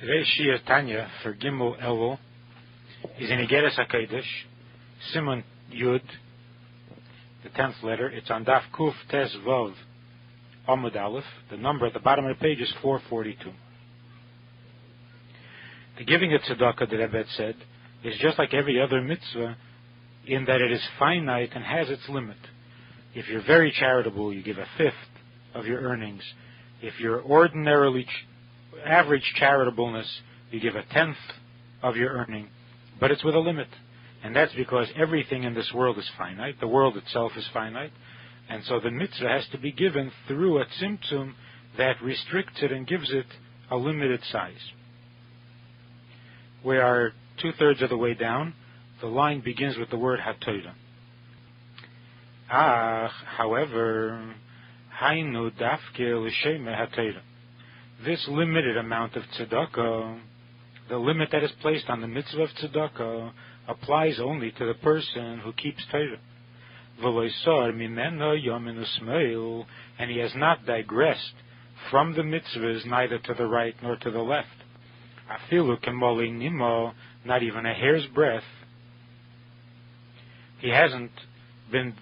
Today's Shia Tanya for Gimel Elul is in Igeres HaKodesh, Simon Yud, the 10th letter. It's on Daf Kuf Tes Vav Amud Aleph. The number at the bottom of the page is 442. The giving of tzedakah, the Rebbe said, is just like every other mitzvah in that it is finite and has its limit. If you're very charitable, you give a fifth of your earnings. If you're ordinarily average charitableness, you give a tenth of your earning, but it's with a limit. And that's because everything in this world is finite. The world itself is finite. And so the mitzvah has to be given through a tzimtzum that restricts it and gives it a limited size. We are 2/3 of the way down. The line begins with the word HaTorah. However, Hainu dafke l'sheme HaTorah. This limited amount of tzedakah, the limit that is placed on the mitzvah of tzedakah, applies only to the person who keeps Torah. And he has not digressed from the mitzvahs neither to the right nor to the left. Not even a hair's breadth. He hasn't been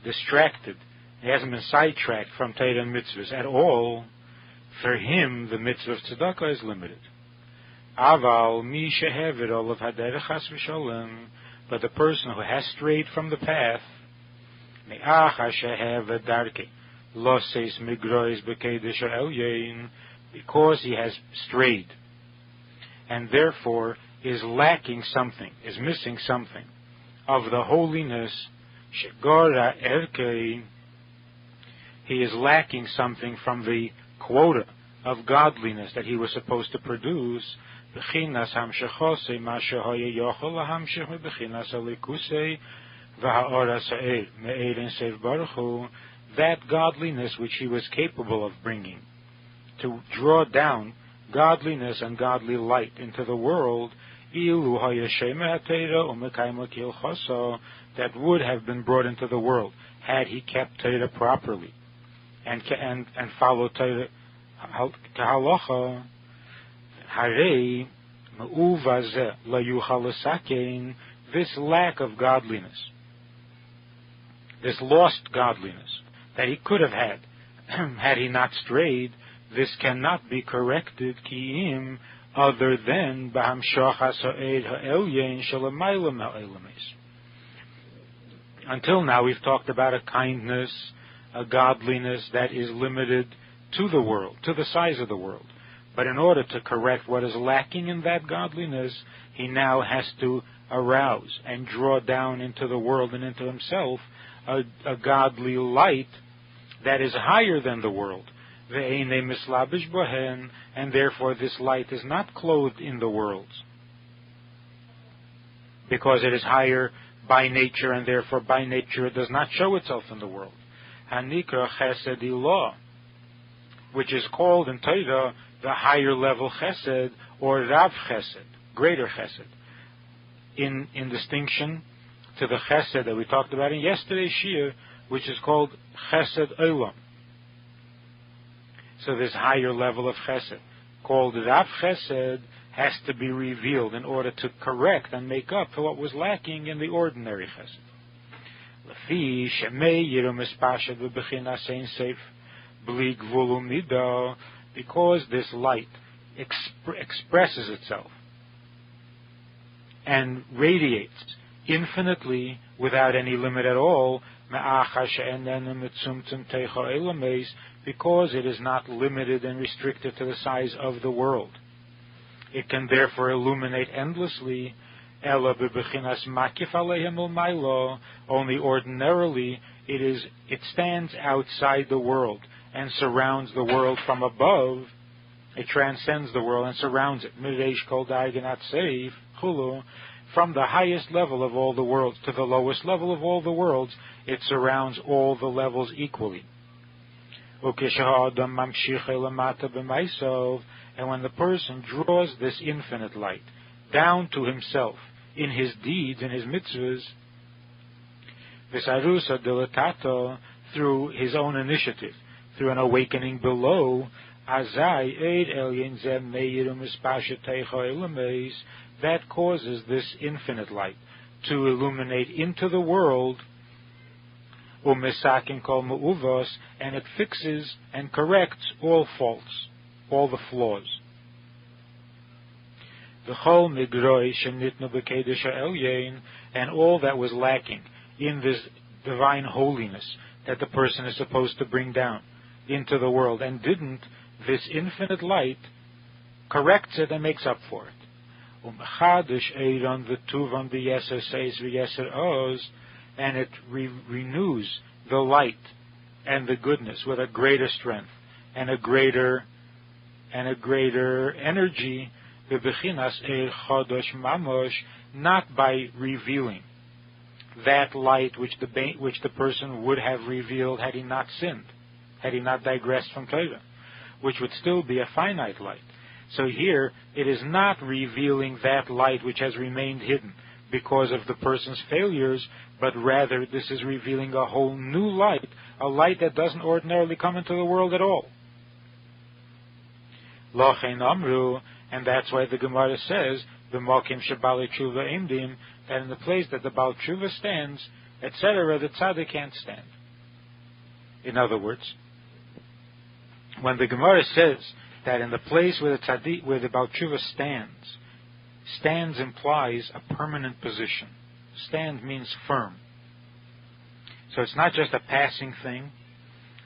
distracted. He hasn't been sidetracked from Torah and mitzvahs at all. For him, the mitzvah of tzedakah is limited. Aval mi shehevet olav haderech chas v'sholem, but the person who has strayed from the path, me'ach shehevet darkei lo seis migrois b'kedesh elyein, because he has strayed, and therefore is lacking something, is missing something of the holiness shegora erkei. He is lacking something from the quota of godliness that he was supposed to produce. That godliness which he was capable of bringing, to draw down godliness and godly light into the world, that would have been brought into the world had he kept Torah properly and followed Torah kahalacha. Harei me'uvazeh la yuchal l'sakein, this lack of godliness, this lost godliness that he could have had had he not strayed, this cannot be corrected ki'im other than b'hamshach ha'sa'ed ha'elyein shalamayla ma'elames. Until now we've talked about a kindness, a godliness that is limited to the world, to the size of the world. But in order to correct what is lacking in that godliness, he now has to arouse and draw down into the world and into himself a godly light that is higher than the world. And therefore this light is not clothed in the worlds, because it is higher by nature, and therefore by nature it does not show itself in the world. Hanikra chesed ilah, which is called in Torah the higher level chesed, or rav chesed, greater chesed, in distinction to the chesed that we talked about in yesterday's shir, which is called chesed olam. So this higher level of chesed, called rav chesed, has to be revealed in order to correct and make up for what was lacking in the ordinary chesed. Lefi shemei yirum espashet v'bechinas ein seif bli gvul u'midah, because this light expresses itself and radiates infinitely without any limit at all, because it is not limited and restricted to the size of the world. It can therefore illuminate endlessly, only ordinarily it stands outside the world and surrounds the world from above. It transcends the world and surrounds it. From the highest level of all the worlds to the lowest level of all the worlds, it surrounds all the levels equally. And when the person draws this infinite light down to himself in his deeds, in his mitzvahs, through his own initiative, through an awakening below, Azai eid elyon zeh meiru mispashet teicha elameis, that causes this infinite light to illuminate into the world, umisakin kol me'uvos, and it fixes and corrects all faults, all the flaws. V'chol migroi shenitnu b'kedesh ha'elyon, and all that was lacking in this divine holiness that the person is supposed to bring down into the world, and didn't, this infinite light corrects it and makes up for it. And it renews the light and the goodness with a greater strength and a greater energy, not by revealing that light which the person would have revealed had he not sinned, had he not digressed from Torah, which would still be a finite light. So here, it is not revealing that light which has remained hidden because of the person's failures, but rather this is revealing a whole new light, a light that doesn't ordinarily come into the world at all. Lochein amru, and that's why the Gemara says, B'mokim shebali tshuva imdim, that in the place that the Baal Tshuva stands, etc., the tzaddik can't stand. In other words, when the Gemara says that in the place where the tzaddik, where the Baal Tshuva stands implies a permanent position. Stand means firm. So it's not just a passing thing.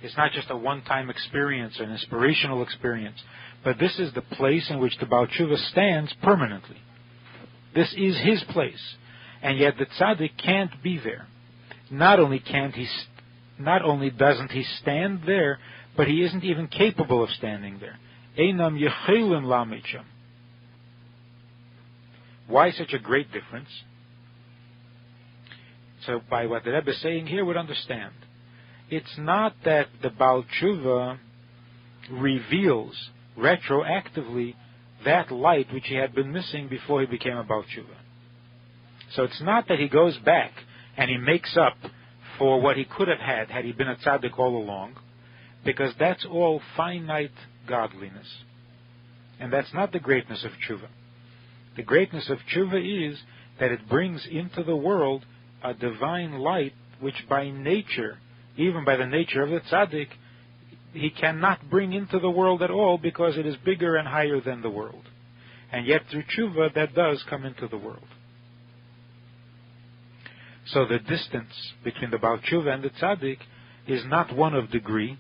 It's not just a one-time experience, an inspirational experience. But this is the place in which the Baal Tshuva stands permanently. This is his place. And yet the tzaddik can't be there. Not only doesn't he stand there, but he isn't even capable of standing there. Einam yechelim lamed sham. Why such a great difference? So by what the Rebbe is saying here, we'd understand. It's not that the Baal Tshuva reveals retroactively that light which he had been missing before he became a Baal Tshuva. So it's not that he goes back and he makes up for what he could have had he been a tzaddik all along, because that's all finite godliness. And that's not the greatness of tshuva. The greatness of tshuva is that it brings into the world a divine light which by nature, even by the nature of the tzaddik, he cannot bring into the world at all because it is bigger and higher than the world. And yet through tshuva that does come into the world. So the distance between the Baal Tshuva and the tzaddik is not one of degree.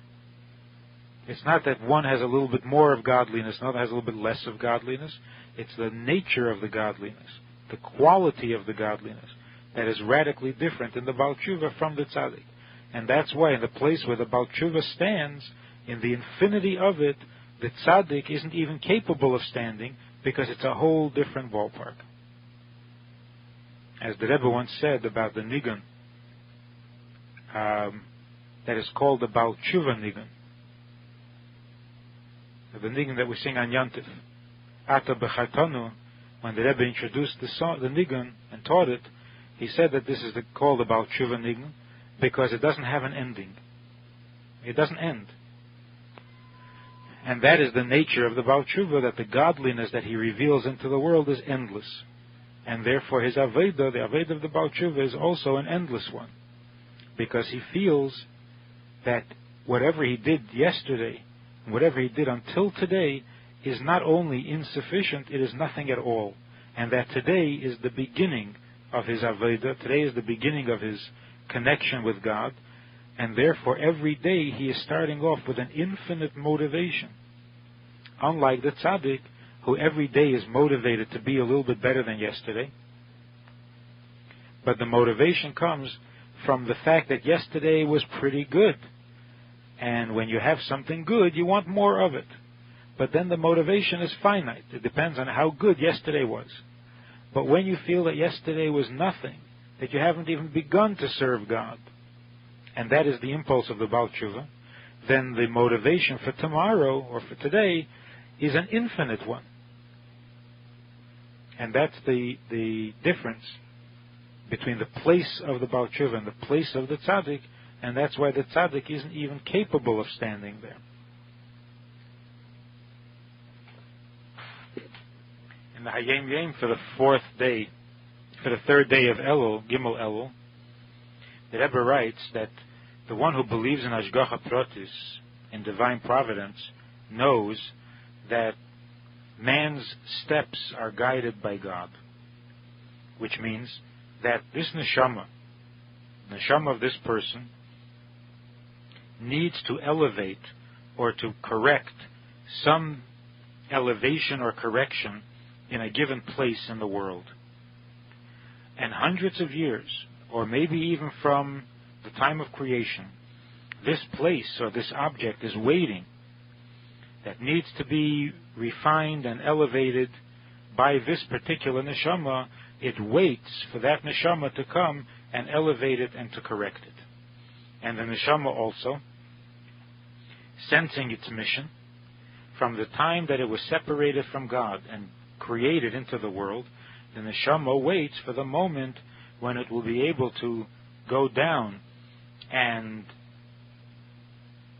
It's not that one has a little bit more of godliness, another has a little bit less of godliness. It's the nature of the godliness, the quality of the godliness that is radically different in the Baal Tshuva from the tzaddik. And that's why in the place where the Baal Tshuva stands, in the infinity of it, the tzaddik isn't even capable of standing because it's a whole different ballpark. As the Rebbe once said about the nigun, that is called the Baal Tshuva nigun, the nigun that we sing on Yantif. Ata b'chartanu, when the Rebbe introduced the nigun and taught it, he said that this is called the Baal Tshuva nigun because it doesn't have an ending. It doesn't end. And that is the nature of the Baal Tshuva, that the godliness that he reveals into the world is endless. And therefore his Aveda, the Aveda of the Baal Tshuva, is also an endless one. Because he feels that whatever he did yesterday, whatever he did until today, is not only insufficient, it is nothing at all. And that today is the beginning of his Aveda, today is the beginning of his connection with God, and therefore every day he is starting off with an infinite motivation. Unlike the tzaddik, who every day is motivated to be a little bit better than yesterday. But the motivation comes from the fact that yesterday was pretty good. And when you have something good, you want more of it. But then the motivation is finite. It depends on how good yesterday was. But when you feel that yesterday was nothing, that you haven't even begun to serve God, and that is the impulse of the Baal Tshuva, then the motivation for tomorrow or for today is an infinite one. And that's the difference between the place of the Baal Tshuva and the place of the tzaddik, and that's why the tzaddik isn't even capable of standing there. the Hayom Yom for the fourth day, for the third day of Elul, Gimel Elul, the Rebbe writes that the one who believes in Hashgacha Protis, in divine providence, knows that man's steps are guided by God, which means that this neshama of this person, needs to elevate or to correct some elevation or correction in a given place in the world. And hundreds of years, or maybe even from the time of creation, this place or this object is waiting, that needs to be refined and elevated by this particular neshama. It waits for that neshama to come and elevate it and to correct it. And the neshama also, sensing its mission, from the time that it was separated from God and created into the world, the neshama waits for the moment when it will be able to go down and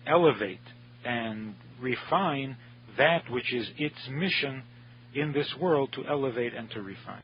elevate and refine that which is its mission in this world, to elevate and to refine.